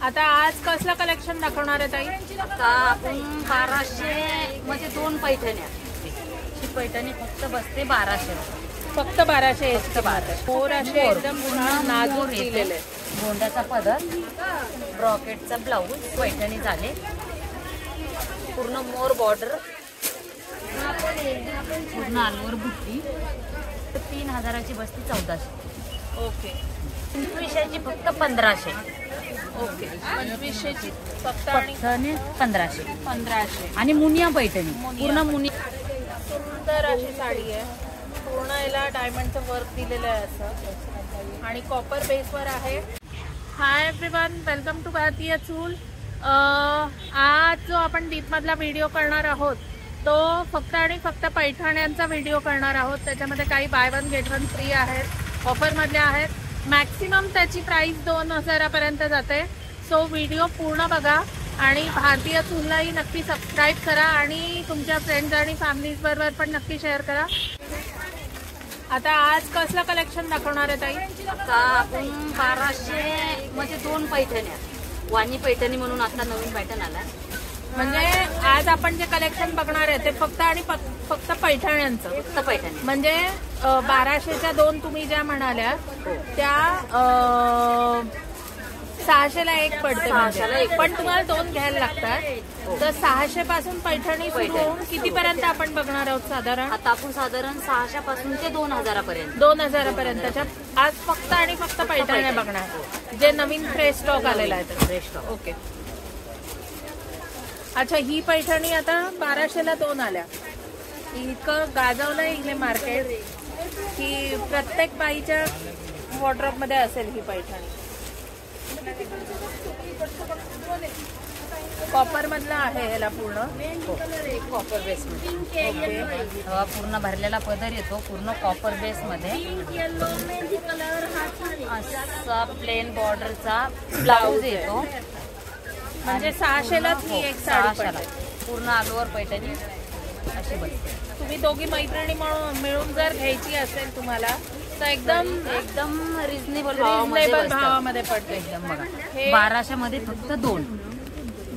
आता आज कसलं कलेक्शन दाखवणार आहे ताई? आता आपण 1200 मध्ये 2 पैठण्या. ही पैठणी फक्त बसते 1200. फक्त 1200. मोर असे एकदम नाजूक दिलेले. गोंड्याचा पदर, ब्रॉकेटचा ब्लाऊज, पैठणी झाले. पूर्ण मोर बॉर्डर, पूर्ण आलवर बुट्टी. 3000ची बसते 1400. ओके. 2500ची फक्त 1500. ओके. 2500ची फक्त आणि 1500. आणि मुनिया पैठणी, पूर्ण मुनिया. सुंदर अशी साडी आहे. पूर्ण याला डायमंडचं वर्क दिलेलं आहे असं आणि कॉपर बेसवर आहे. हाय एव्हरीवन, वेलकम टू भारतीय चूल. आज जो आपण डीपमधला व्हिडिओ करणार आहोत तो फक्त आणि फक्त पैठण्यांचा व्हिडिओ करणार आहोत. त्याच्यामध्ये काही bye one get one free आहेत, ऑफरमधले आहेत. मॅक्सिमम त्याची प्राइस 2000पर्यंत जाते. सो व्हिडिओ पूर्ण बघा आणि भारतीय चूललाही नक्की सबस्क्राईब करा आणि तुमच्या फ्रेंड्स आणि फॅमिलीज बरोबर पण नक्की शेअर करा. आता आज कसलं कलेक्शन दाखवणार आहे ताई? आता आपण 1200 मध्ये 2 पैठण्या. वाणी पैठणी म्हणून आता नवीन पॅटर्न आला. म्हणजे आज आपण जे कलेक्शन बघणार आहे ते फक्त आणि फक्त पैठण्यांचं. फक्त पैठणी म्हणजे 1200च्या 2 तुम्ही ज्या म्हणाल्या त्या 600ला 1 पडते. पण तुम्हाला 2 घ्यायला लागतात. तर 600 पासून पैठणी सुरू होऊन कितीपर्यंत आपण बघणार आहोत साधारण? आता आपण साधारण 600 पासून ते 2000पर्यंत. 2000पर्यंत आज फक्त आणि फक्त पैठण्या बघणार, जे नवीन फ्रेश स्टॉक आलेला आहे. Fresh stock. ओके. अच्छा, ही पैठणी आता 1200ला 2 आल्या. इतकं गाजवलंय इथे मार्केट की प्रत्येक बाईच्या वॉर्डरोब मध्ये असेल ही पैठणी. कॉपर मधला आहे ह्याला पूर्ण. कॉपर बेस मध्ये. ओके. पूर्ण भरलेला पदर येतो, पूर्ण कॉपर बेस मध्ये. असा प्लेन बॉर्डरचा ब्लाऊज येतो. म्हणजे 600लाच ही एक साडी पडते. पूर्ण आलवर पैठणी अशी बसते. तुम्ही दोघी मैत्रिणी मिळून जर घ्यायची असेल तुम्हाला तर एकदम रिजनेबल भावामध्ये पडते. एकदम बघा. 1200 मध्ये फक्त 2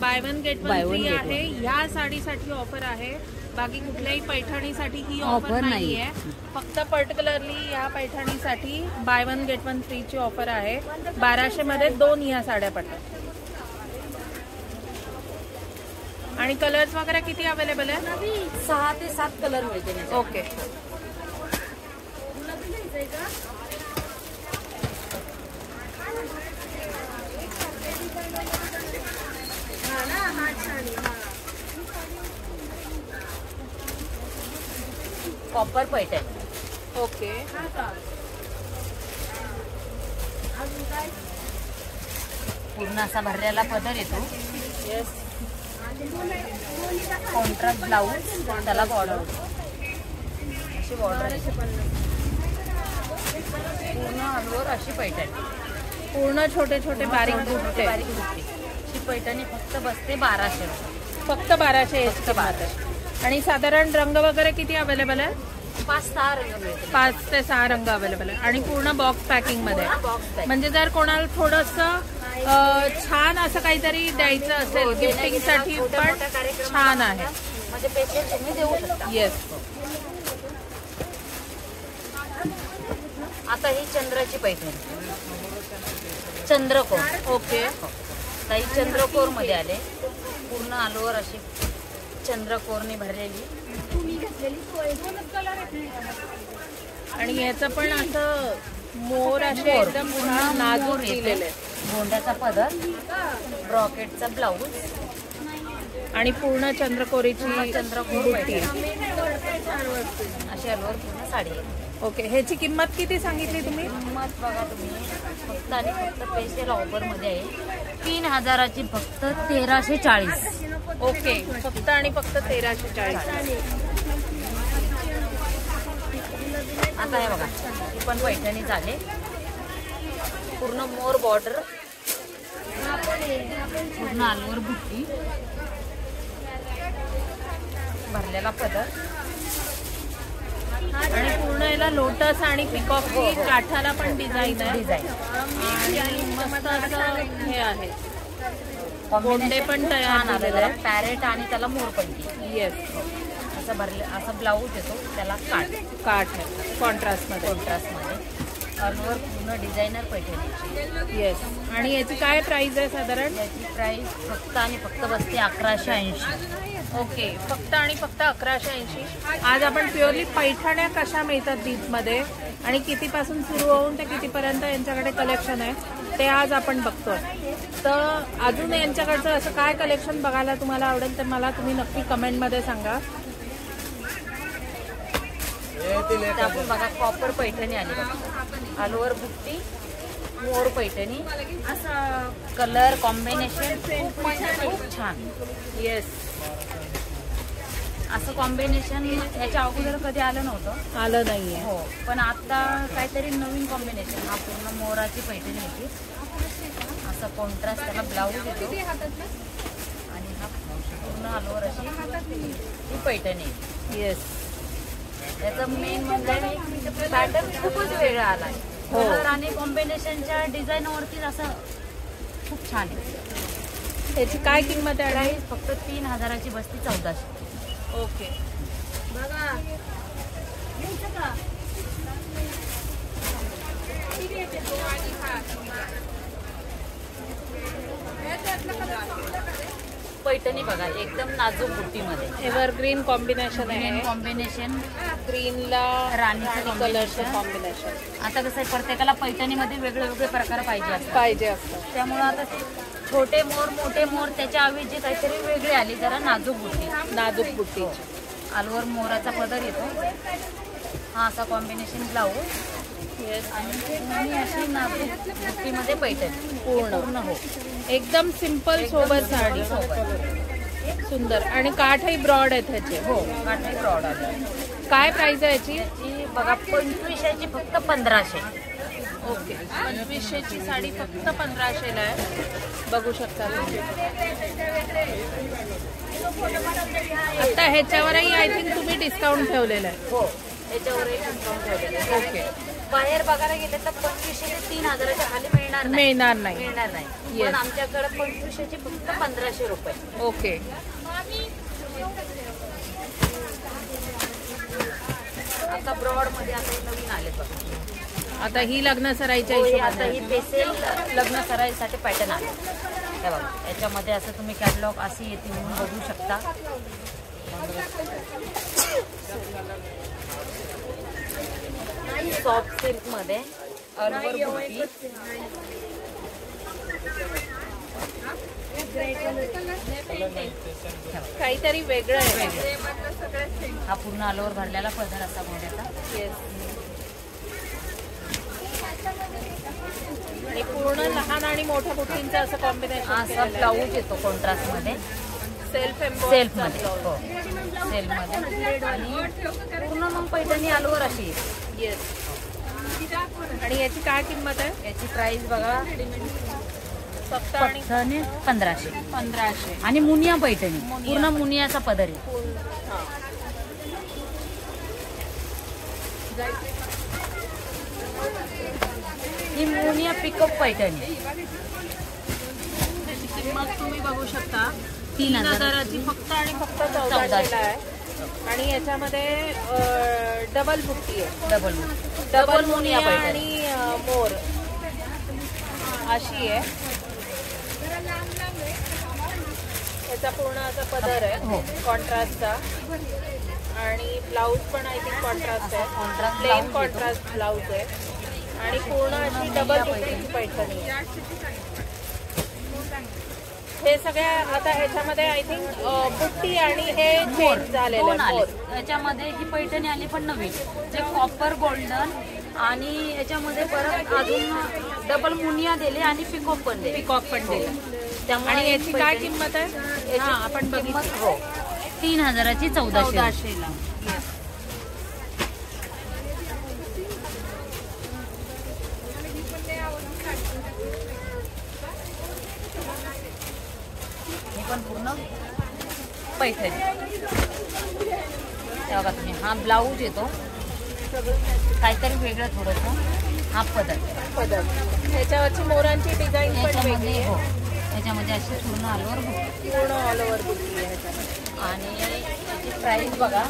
bye one get one free आहे. ह्या साडीसाठी ऑफर आहे, बाकी कुठल्याही पैठणीसाठी ही ऑफर नाहीये. फक्त पर्टिक्युलरली या पैठणीसाठी buy one get one free ची ऑफर आहे. 1200 मध्ये 2 ह्या साड्या पडतात. आणि कलर्स वगैरे किती अवेलेबल आहे? 6 ते 7 कलर मिळते. ओके. कॉपर पैठण. ओके. पूर्ण असा भरलेला पदर येतो. येस. कॉन्ट्रास्ट ब्लाऊज, त्याला बॉर्डर अशी बॉर्डर. पूर्ण आलवर अशी पैठणी, पूर्ण छोटे छोटे बारीक बुट्टे. ही पैठणी फक्त बसते 1200. फक्त 1200. आणि साधारण रंग वगैरे किती अवेलेबल आहे? 5-6 रंग मिळते. 5 ते 6 रंग अवेलेबल आहे. आणि पूर्ण बॉक्स पॅकिंग मध्ये. म्हणजे जर कोणाला थोडंसं छान असं काहीतरी द्यायचं असेल गिफ्टिंग साठी पण छान आहे. म्हणजे पैसे तुम्ही देऊ शकता. येस. आता ही चंद्राची पैठणी, चंद्रकोर. ओके. काही चंद्रकोर मध्ये आले. पूर्ण आलवर अशी चंद्रकोरने भरलेली. आणि याचं पण असं मोर असे एकदम नाजूक दिलेले. गोंड्याचा पदर, ब्रॉकेटचा ब्लाऊज आणि पूर्ण चंद्रकोरीची बुट्टी अशी आलवर पूर्ण साडी. ओके. ह्याची किंमत किती सांगितली तुम्ही? किंमत बघा तुम्ही, फक्त आणि फक्त स्पेशल ऑफर मध्ये आहे. 3000ची फक्त 1340. ओके. फक्त आणि फक्त 1340. आता हे बघा, ही पण पैठणी झाले. पूर्ण मोर बॉर्डर, पूर्ण आलवर बुट्टी, भरलेला पदर आणि पूर्ण याला लोटस आणि पिकॉकची काठाला पण डिझाईन आहे. डिझाईन आणि मस्त असं हे आहे. गोंडे पण तयार छान झालेले आलेलं आहे. पॅरेट आणि त्याला मोरपंखी येस, असं भरले, असं ब्लाऊज येतो त्याला काठ आहे कॉन्ट्रास्टमध्ये. कॉन्ट्रास्टमध्ये ऑलवर पूर्ण डिझायनर पैठणी. येस. आणि याची काय प्राइस आहे साधारण? याची प्राइस फक्त आणि फक्त बसते 1180. ओके, फक्त आणि फक्त 1180. आज आपण प्युअरली पैठण्या कशा मिळतात दीपमध्ये आणि कितीपासून सुरू होऊन ते कितीपर्यंत यांच्याकडे कलेक्शन आहे ते आज आपण बघतोय. तर अजून यांच्याकडचं असं काय कलेक्शन बघायला तुम्हाला आवडेल तर मला तुम्ही नक्की कमेंटमध्ये सांगा. आपण बघा कॉपर पैठणी आली ऑल ओव्हर बुट्टी, मोर पैठणी, असं कलर कॉम्बिनेशन खूप म्हणजे खूप छान. येस, असं कॉम्बिनेशन याच्या अगोदर कधी आलं नव्हतं. आलं नाहीये. हो, पण आता काहीतरी नवीन कॉम्बिनेशन. हा पूर्ण मोराची पैठणी होती, असं कॉन्ट्रास्ट त्याला ब्लाऊज येतो आणि हा पूर्ण ऑल ओव्हर अशी ही पैठणी. येस, त्याचं मेन म्हणजे पॅटर्न खूपच वेगळा आला आहे. हो. कलर आणि कॉम्बिनेशनच्या डिझाईनवरतीच असं खूप छान आहे. याची काय किंमत आहे? प्राईस फक्त 3000ची बसती 1400. ओके. बघा पैठणी बघा एकदम नाजूक बुट्टीमध्ये एव्हरग्रीन कॉम्बिनेशन आहे. कॉम्बिनेशन ग्रीनला राणीचं कलरचं कॉम्बिनेशन. आता कसं आहे प्रत्येकाला पैठणीमध्ये वेगळे वेगळे प्रकार असतात. पाहिजे असतं. त्यामुळे आता छोटे मोर मोठे मोर त्याच्या ऐवजी काहीतरी वेगळी आली, जरा नाजूक बुट्टी. नाजूक बुट्टी. अलवर मोराचा पदर येतो, हा असा कॉम्बिनेशन ब्लाऊज आणि अशी नाजूक बुट्टीमध्ये पैठणी पूर्ण. हो, एकदम सिंपल सोबर साडी. सुंदर. आणि काठही ब्रॉड आहे त्याचे. हो, काठी ब्रॉड आली. काय प्राइस आहे याची? याची बघा 2500ची फक्त 1500. ओके, 2500ची साडी फक्त 1500ला आहे. बघू शकता तुम्ही. आता ह्याच्यावरही आय थिंक तुम्ही डिस्काउंट ठेवलेलं आहे. हो, याच्यावरही डिस्काउंट ठेवलेलं आहे. ओके. बाहेर बघायला गेले तर 2500 ते 3000च्या खाली मिळणार मिळणार नाही. मिळणार नाही. पण आमच्याकडे 2500ची फक्त 1500 रुपये. ओके. आता ब्रॉड मध्ये आता हे नवीन आले बघा. आता ही लग्न सराईच्या आता हिशोबाने. ही पेसेल लग्न सराईसाठी पॅटर्न आले. हे बघा, याच्यामध्ये असं तुम्ही कॅटलॉग अशी येते म्हणून बघू शकता. सॉफ्ट सिल्क मध्ये अलवर बुट्टी, काहीतरी वेगळं आहे. हा पूर्ण अलवर भरलेला पदर असा गोंड्याचा. येस. आणि पूर्ण लहान आणि मोठ्या बुट्टींचं असं कॉम्बिनेशन. असा ब्लाऊज येतो कॉन्ट्रास्ट मध्ये, सेल्फ मध्ये. हो, सेल्फ मध्ये. आणि पूर्ण मग पैठणी अलवर अशी. येस. आणि याची काय किंमत आहे? याची प्राइस बघा फक्त आणि 1500. आणि मुनिया पैठणी, पूर्ण मुनियाचा पदर आहे. ही मुनिया पिकअप पैठणी. त्याची किंमत तुम्ही बघू शकता 3000ची फक्त आणि फक्त 1400 आहे. आणि याच्यामध्ये डबल बुट्टी आहे. डबल मुनिया आणि मोर अशी आहे. याचा पूर्ण असा पदर आहे कॉन्ट्रास्टचा. आणि ब्लाऊज पण आय थिंक कॉन्ट्रास्ट आहे. प्लेन कॉन्ट्रास्ट ब्लाऊज आहे. आणि पूर्ण अशी डबल बुट्टीची पैठणी आहे. हे सगळ्या आता ह्याच्यामध्ये आय थिंक बुट्टी आणि हे चेंज झालेलं आहे. याच्यामध्ये ही पैठणी आली पण नवीन, जे कॉपर गोल्डन. आणि याच्यामध्ये परत अजून डबल मुनिया दिले आणि पिकॉक पण दिले. त्यामुळे आणि याची काय किंमत आहे? याची आपण किंमत हो 3000ची 1400ला. हे पण पूर्ण पैठणी. तेव्हा तुम्ही हा ब्लाऊज येतो काहीतरी वेगळं थोडंसं. हा पदर ह्याच्यावरची मोरांची डिझाईन पण वेगळी याच्यामध्ये. आहे. हो, ह्याच्यामध्ये अशी पूर्ण ऑलवर बुट्टी, पूर्ण ऑल ओव्हर बुट्टी आहे ह्याच्यामध्ये. आणि याची प्राइस बघा,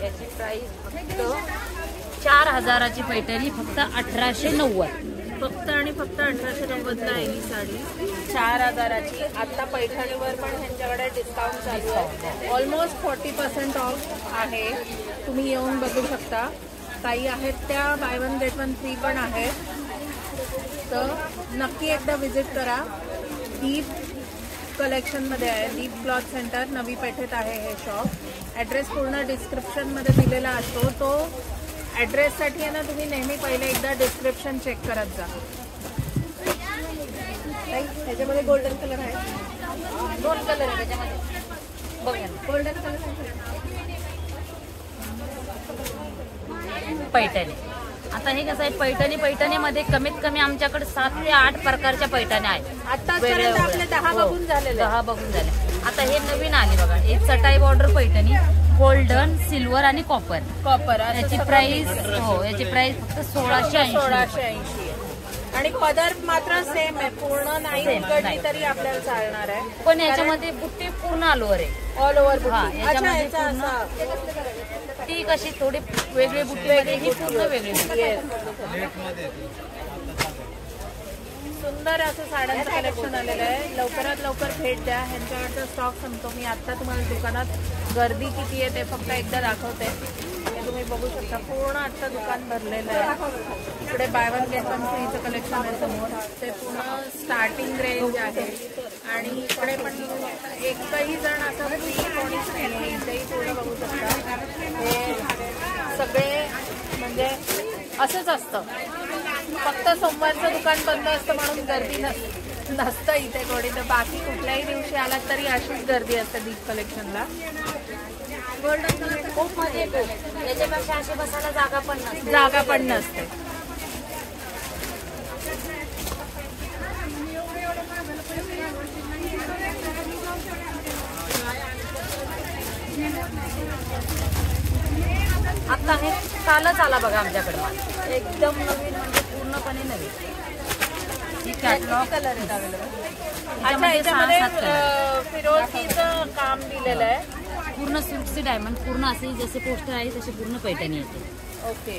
याची प्राइस फक्त 4,000ची पैठणी, फक्त 1890. फक्त आणि फक्त 1890ला आहे ही साडी, 4,000ची. आता पैठणीवर पण ह्यांच्याकडे डिस्काउंट चालू आहे, ऑलमोस्ट 40% ऑफ आहे. तुम्ही येऊन बघू शकता. काही आहेत त्या bye one get one free पण आहे, तर नक्की एकदा विजिट करा. दीप कलेक्शनमध्ये आहे, दीप क्लॉथ सेंटर, नवी पेठेत आहे हे शॉप. ॲड्रेस पूर्ण डिस्क्रिप्शनमध्ये दिलेला असतो. तो ॲड्रेससाठी आहे ना, तुम्ही नेहमी पहिले एकदा डिस्क्रिप्शन चेक करत जा. ह्याच्यामध्ये गोल्डन कलर आहे, 2 कलर आहे त्याच्यामध्ये, बघा गोल्डन कलर पैठणी. आता हे कसं आहे, पैठणीमध्ये कमीत कमी आमच्याकडे 7 ते 8 प्रकारच्या पैठण्या आहेत. आतापर्यंत आपले 10 बघून झालेले. 10 बघून झाले. आता हे नवीन आले बघा, एक चटाई बॉर्डर पैठणी, गोल्डन, सिल्वर आणि कॉपर. याची प्राइस, हो याची प्राइस फक्त 1680. आणि पदर मात्र सेम आहे, पूर्ण नाही उघडली तरी आपल्याला चालणार आहे. पण याच्यामध्ये बुट्टी पूर्ण ऑलवर आहे, ऑल ओव्हर. याच्यामध्ये ती कशी थोडी वेगळी बुट्टी मध्ये, ही पूर्ण वेगळी. सुंदर असं साड्यांचं कलेक्शन आलेलं आहे. लवकरात लवकर भेट द्या. ह्यांच्याकडचा स्टॉक संपतो. मी आत्ता तुम्हाला दुकानात गर्दी किती आहे ते फक्त एकदा दाखवते. हे तुम्ही बघू शकता, पूर्ण आत्ता दुकान भरलेलं आहे. इकडे बाय वन गेट वन फ्रीचं कलेक्शन आहे समोर, ते पूर्ण स्टार्टिंग रेंज आहे. आणि इकडे पण एकही जण असं फ्री कोणीच नाही आहे. इथेही पूर्ण बघू शकता. हे सगळे म्हणजे असंच असतं, फक्त सोमवारचं दुकान बंद असतं म्हणून गर्दी नसतं इथे कोणी. तर बाकी कुठल्याही दिवशी आलात तरी अशीच गर्दी असते दीप कलेक्शनला. गोल्डन कलर खूप मध्ये येतो, याच्यापेक्षा अशी बसायला जागा पण नसते. आता हे कालच आला बघा आमच्याकडे माल, एकदम नवीन, म्हणजे पूर्णपणे नवीन. ही कॅटलॉग कलर आहेत अवेलेबल. अच्छा, याच्यामध्ये फिरोजीचं काम दिलेलं आहे, पूर्ण सिल्कचे डायमंड, पूर्ण असे जसे पोस्टर आहे तसे पूर्ण पैठणी येते. ओके.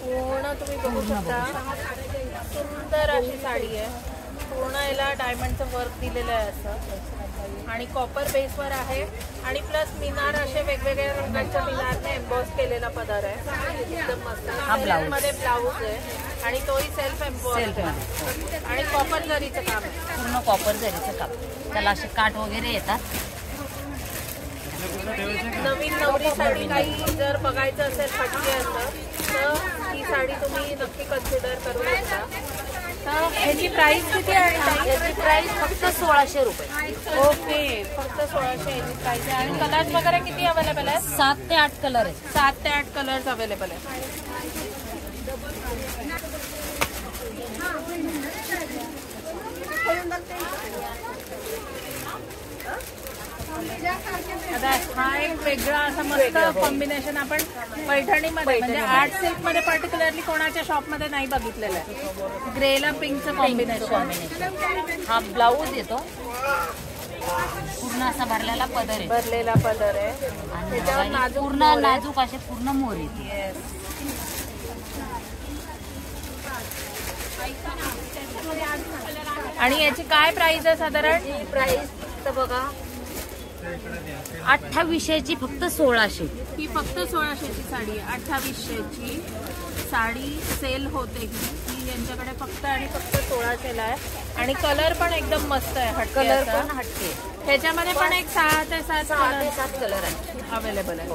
पूर्ण तुम्ही बघू शकता, सुंदर अशी साडी आहे. पूर्ण याला डायमंडचं वर्क दिलेलं आहे असं, आणि कॉपर बेसवर आहे. आणि प्लस मिनार, असे वेगवेगळ्या रंगाच्या मिनारने एम्बॉस केलेला पदर आहे. एकदम मस्त. मध्ये ब्लाऊज आहे आणि तोही सेल्फ एम्बॉस आहे. आणि कॉपर जरीचं काम आहे, पूर्ण कॉपर जरीचं काम. त्याला असे काठ वगैरे येतात. नवीन नवरीसाठी काही जर बघायचं असेल, फटके असतं, तर ही साडी तुम्ही नक्की कन्सिडर करू शकता. तर ह्याची प्राइस किती आहे? याची प्राइस फक्त 1600 रुपये. ओके, फक्त 1600 याची प्राइस आहे. आणि कलर्स वगैरे किती अवेलेबल आहेत? 7 ते 8 कलर आहेत. 7 ते 8 कलर्स अवेलेबल आहेत. आता हा एक वेगळा असा मस्त कॉम्बिनेशन आपण पैठणीमध्ये, म्हणजे आर्ट सिल्क मध्ये पर्टिक्युलरली कोणाच्या शॉपमध्ये नाही बघितलेलं आहे. ग्रेला पिंकचं कॉम्बिनेशन. हा ब्लाऊज येतो, पूर्ण असा भरलेला पदर आहे. आणि त्याच्यावर पूर्ण नाजूक असे पूर्ण मोर येते. आणि याची काय प्राइस आहे साधारण? प्राइस तर बघा 2800ची, फक्त 1600. ही फक्त 1600ची साडी आहे. 2800ची साडी सेल होते ही यांच्याकडे फक्त आणि फक्त 1600ला आहे. आणि कलर पण एकदम मस्त आहे, कलर पण हटके. ह्याच्यामध्ये पण एक 6 ते 7 कलर आहे अवेलेबल आहे.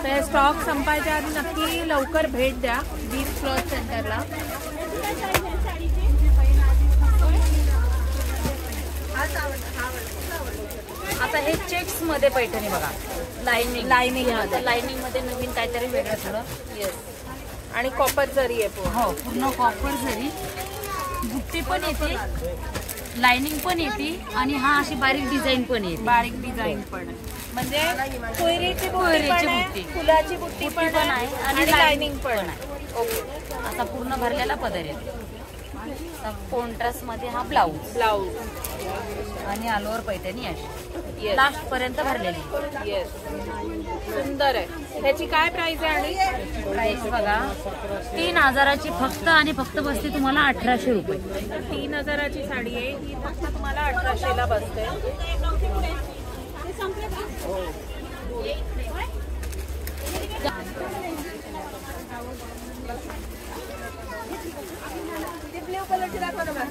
तर स्टॉक संपायच्या आधी नक्की लवकर भेट द्या दीप क्लॉथ सेंटरला. आता हे चेक्स मध्ये पैठणी बघा, लाइनिंग मध्ये नवीन काहीतरी वेगळं थोडं. येस. आणि कॉपर जरी आहे. हो, पूर्ण कॉपर जरी, बुट्टी पण येते. लाइनिंग पण येते आणि हा अशी बारीक डिझाईन पण येते. बारीक डिझाईन पण आहे. म्हणजे कोयरीची बुट्टी पण आहे, फुलाची बुट्टी पण आहे आणि लाइनिंग पण आहे. ओके. असा पूर्ण भरलेला पदर येतो. कॉन्ट्रास्ट मध्ये हा ब्लाऊज आणि ऑल ओव्हर पैठणी अशी लास्ट पर्यंत भरलेली. येस, सुंदर आहे. ह्याची काय प्राइस आहे? आणि प्राइस बघा 3000ची फक्त आणि फक्त बसते तुम्हाला 1800 रुपये. 3000ची साडी आहे ही, फक्त तुम्हाला 1800ला बसते.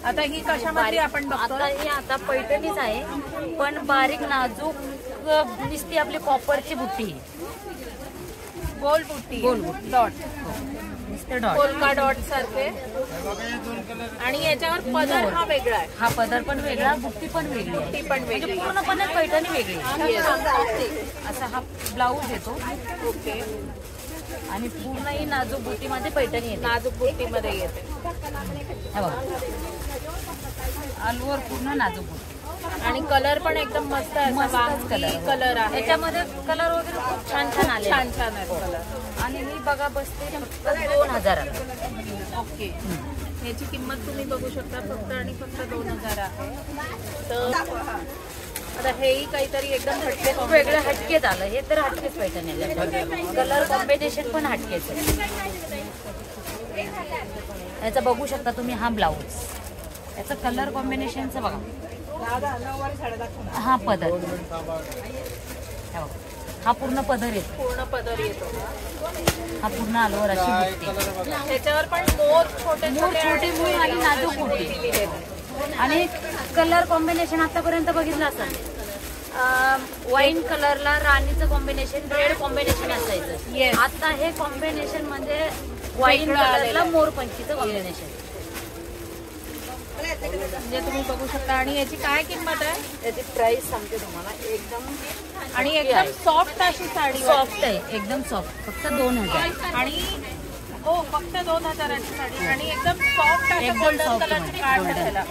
आता ही कशामध्ये आपण बघतो? आता पैठणीच आहे, पण बारीक नाजूक दिसते आपली कॉपरची बुट्टी, गोल बुट्टी, गोल बुट्टी, डॉट, नुसते डॉट, पोल्का डॉट सारखे. आणि याच्यावर पदर हा वेगळा आहे. हा पदर पण वेगळा, बुट्टी पण वेगळी आहे. बुट्टी पण वेगळी, पूर्णपणे पैठणी वेगळी. असा हा ब्लाऊज येतो. ओके. आणि पूर्ण ही नाजूक बुट्टीमध्ये पैठणी येते. नाजूक बुट्टीमध्ये येते. हे बघा ऑल ओव्हर पूर्ण नाजूक बुट्टी. आणि कलर पण एकदम मस्त आहे. मस्तच कलर आहे. त्याच्यामध्ये कलर वगैरे खूप छान छान आले. छान छान आहे कलर. आणि ही बघा बसते फक्त 2000. ओके. याची किंमत तुम्ही बघू शकता, फक्त आणि फक्त 2000 आहे. तर आता हेही काहीतरी एकदम हटके, वेगळं हटकेच आलं. हे तर हटकेच पैठणी. कलर कॉम्बिनेशन पण हटकेच आहे. याचा बघू शकता तुम्ही हा ब्लाऊज, याचा कलर कॉम्बिनेशनचं बघा. हा पदर, हा पूर्ण पदर येतो. पूर्ण पदर येतो. हा पूर्ण ऑल ओव्हर अशी बुट्टी. त्याच्यावर पण मोर छोटे छोटे मोर आणि नाजूक बुट्टी. आणि कलर कॉम्बिनेशन आतापर्यंत बघितलं असेल, वाईन कलरला राणीचं कॉम्बिनेशन, रेड कॉम्बिनेशन असायचं. आता हे कॉम्बिनेशन म्हणजे वाईन कलरला मोरपंखीचं कॉम्बिनेशन. म्हणजे तुम्ही बघू शकता. आणि याची काय किंमत आहे? याची प्राइस सांगते तुम्हाला. एकदम आणि एकदम सॉफ्ट अशी साडी, सॉफ्ट आहे, एकदम सॉफ्ट. फक्त 2000. आणि हो, फक्त 2000ची साडी. आणि एकदम सॉफ्ट अशी गोल्डन कलरची काठ त्याला.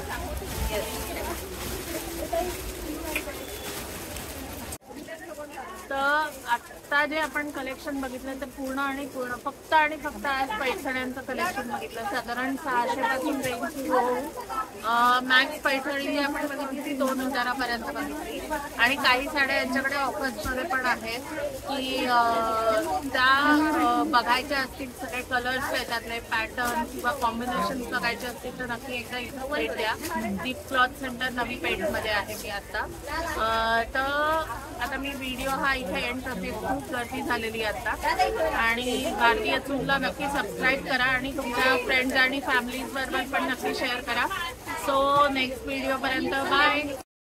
तर आता जे आपण कलेक्शन बघितलं ते पूर्ण आणि पूर्ण फक्त आणि फक्त आज पैठण्यांचं कलेक्शन बघितलं. साधारण 600 पासून रेंज होऊन मॅक्स पैठणी जी आपण बघितली ती 2000 पर्यंत बघितली. आणि काही साड्या यांच्याकडे ऑफर्समध्ये पण आहेत की त्या बघायच्या असतील, सगळे कलर्स त्याच्यातले पॅटर्न किंवा कॉम्बिनेशन बघायचे असतील तर नक्की एकदा इथं भेट द्या. दीप क्लॉथ सेंटर नवी पेठमध्ये आहे मी आता. तर आता मी व्हिडिओ हा इथे एंड करते. खूप गर्दी झालेली आता. आणि भारतीय चूलला नक्की सबस्क्राईब करा आणि तुमच्या फ्रेंड्स आणि फॅमिलीज बरोबर पण नक्की शेअर करा. सो नेक्स्ट व्हिडिओ पर्यंत बाय.